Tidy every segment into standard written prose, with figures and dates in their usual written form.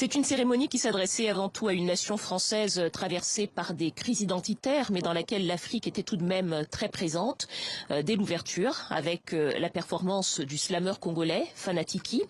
C'est une cérémonie qui s'adressait avant tout à une nation française traversée par des crises identitaires, mais dans laquelle l'Afrique était tout de même très présente dès l'ouverture, avec la performance du slameur congolais Fanatiki,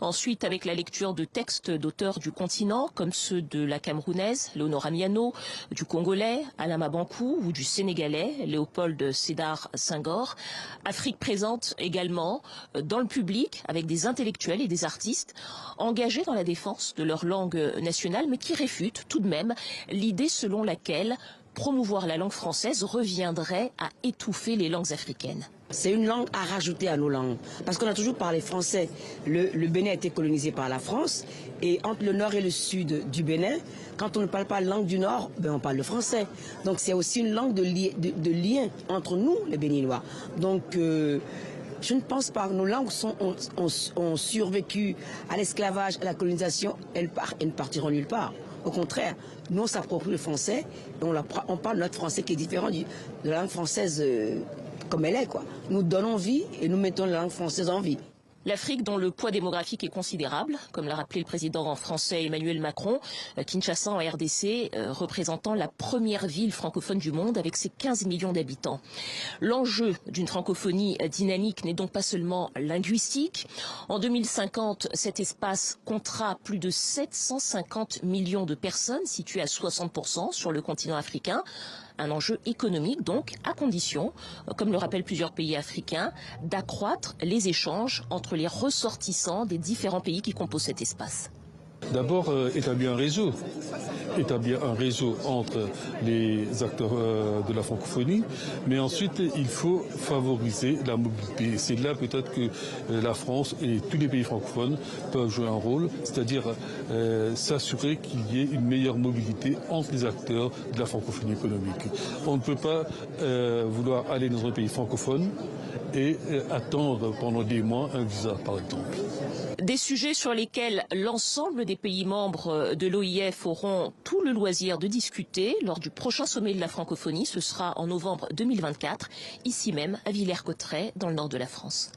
ensuite avec la lecture de textes d'auteurs du continent, comme ceux de la Camerounaise Léonora Miano, du Congolais Alama Bankou ou du Sénégalais Léopold Sédar Senghor. Afrique présente également dans le public, avec des intellectuels et des artistes engagés dans la défense de leur langue nationale, mais qui réfute tout de même l'idée selon laquelle promouvoir la langue française reviendrait à étouffer les langues africaines. C'est une langue à rajouter à nos langues, parce qu'on a toujours parlé français. Le Bénin a été colonisé par la France, et entre le nord et le sud du Bénin, quand on ne parle pas la langue du nord, on parle le français. Donc c'est aussi une langue de lien entre nous, les Béninois. Donc je ne pense pas que nos langues ont survécu à l'esclavage, à la colonisation, elles ne partiront nulle part. Au contraire, nous on s'approprie le français et on parle notre français qui est différent de la langue française comme elle est, quoi. Nous donnons vie et nous mettons la langue française en vie. L'Afrique, dont le poids démographique est considérable, comme l'a rappelé le président français Emmanuel Macron, Kinshasa en RDC, représentant la première ville francophone du monde avec ses 15 millions d'habitants. L'enjeu d'une francophonie dynamique n'est donc pas seulement linguistique. En 2050, cet espace comptera plus de 750 millions de personnes, situées à 60% sur le continent africain. Un enjeu économique donc, à condition, comme le rappellent plusieurs pays africains, d'accroître les échanges entre les ressortissants des différents pays qui composent cet espace. D'abord, établir un réseau entre les acteurs de la francophonie, mais ensuite il faut favoriser la mobilité. C'est là peut-être que la France et tous les pays francophones peuvent jouer un rôle, c'est-à-dire s'assurer qu'il y ait une meilleure mobilité entre les acteurs de la francophonie économique. On ne peut pas vouloir aller dans un pays francophone et attendre pendant des mois un visa, par exemple. Des sujets sur lesquels l'ensemble des pays membres de l'OIF auront tout le loisir de discuter lors du prochain sommet de la francophonie. Ce sera en novembre 2024, ici même à Villers-Cotterêts, dans le nord de la France.